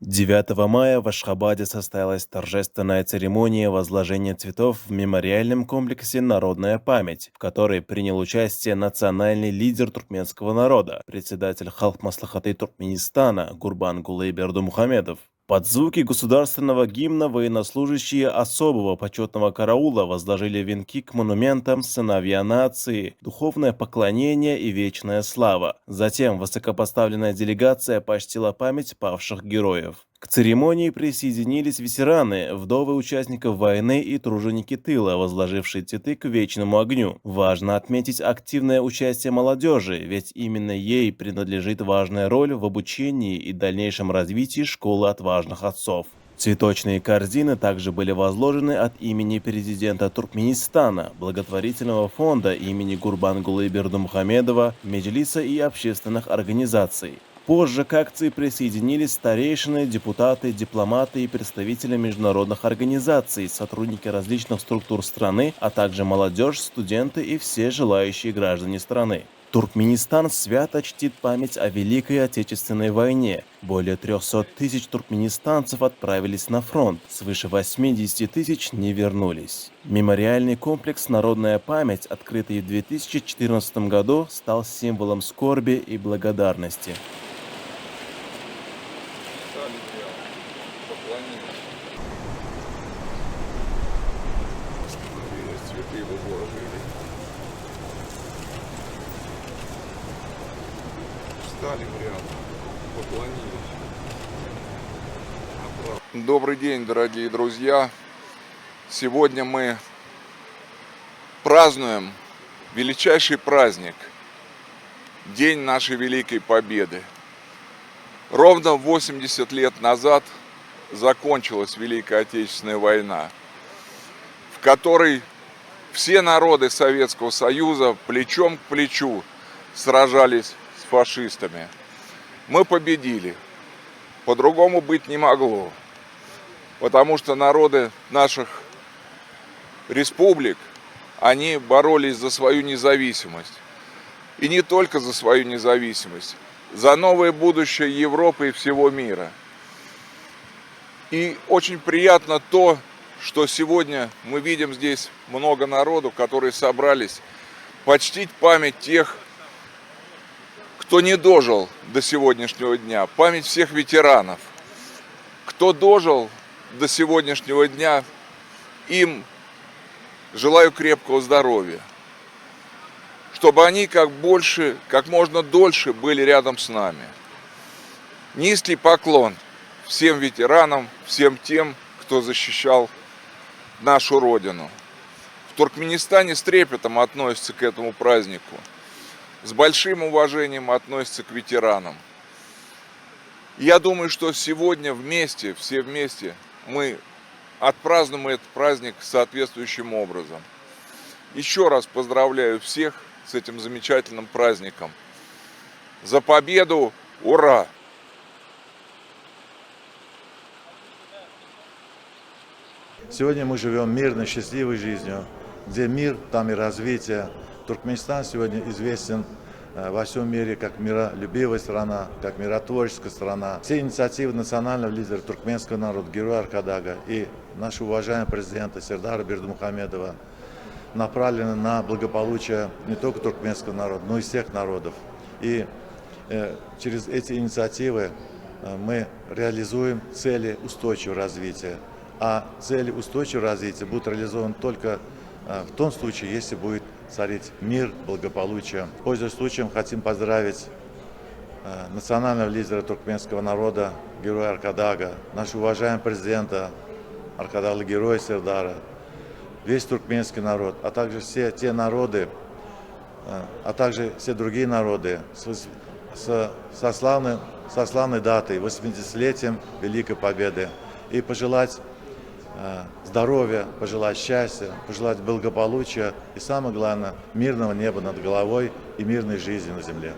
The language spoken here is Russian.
9 мая в Ашхабаде состоялась торжественная церемония возложения цветов в мемориальном комплексе «Народная память», в которой принял участие национальный лидер туркменского народа, председатель Халк-Маслахаты Туркменистана Гурбангулы Бердумухамедов. Под звуки государственного гимна военнослужащие особого почетного караула возложили венки к монументам «Сыновья нации», «Духовное поклонение» и «Вечная слава». Затем высокопоставленная делегация почтила память павших героев. К церемонии присоединились ветераны, вдовы участников войны и труженики тыла, возложившие цветы к вечному огню. Важно отметить активное участие молодежи, ведь именно ей принадлежит важная роль в обучении и дальнейшем развитии школы отважных отцов. Цветочные корзины также были возложены от имени президента Туркменистана, благотворительного фонда имени Гурбангулы Бердумухамедова, меджлиса и общественных организаций. Позже к акции присоединились старейшины, депутаты, дипломаты и представители международных организаций, сотрудники различных структур страны, а также молодежь, студенты и все желающие граждане страны. Туркменистан свято чтит память о Великой Отечественной войне. Более 300 тысяч туркменистанцев отправились на фронт, свыше 80 тысяч не вернулись. Мемориальный комплекс «Народная память», открытый в 2014 году, стал символом скорби и благодарности. Цветы возложили. Встали в ряд, поклонились. Добрый день, дорогие друзья! Сегодня мы празднуем величайший праздник, День нашей Великой Победы. Ровно 80 лет назад закончилась Великая Отечественная война, в которой все народы Советского Союза плечом к плечу сражались с фашистами. Мы победили. По-другому быть не могло. Потому что народы наших республик, они боролись за свою независимость. И не только за свою независимость, за новое будущее Европы и всего мира. И очень приятно то, что сегодня мы видим здесь много народу, которые собрались почтить память тех, кто не дожил до сегодняшнего дня, память всех ветеранов. Кто дожил до сегодняшнего дня, им желаю крепкого здоровья, чтобы они как можно дольше были рядом с нами. Низкий поклон всем ветеранам, всем тем, кто защищал нашу Родину. В Туркменистане с трепетом относятся к этому празднику, с большим уважением относятся к ветеранам. Я думаю, что сегодня вместе, все вместе, мы отпразднуем этот праздник соответствующим образом. Еще раз поздравляю всех с этим замечательным праздником. За победу! Ура! Сегодня мы живем мирной, счастливой жизнью. Где мир, там и развитие. Туркменистан сегодня известен во всем мире как миролюбивая страна, как миротворческая страна. Все инициативы национального лидера туркменского народа, героя Аркадага и нашего уважаемого президента Сердара Бердумухамедова направлены на благополучие не только туркменского народа, но и всех народов. И через эти инициативы мы реализуем цели устойчивого развития. А цели устойчивого развития будут реализованы только в том случае, если будет царить мир, благополучие. Пользуясь случаем, хотим поздравить национального лидера туркменского народа, героя Аркадага, нашего уважаемого президента Аркадагла героя Сердара, весь туркменский народ, а также все те народы, а также все другие народы со славной датой, 80-летием Великой Победы. И пожелать здоровья, пожелать счастья, пожелать благополучия и, самое главное, мирного неба над головой и мирной жизни на земле.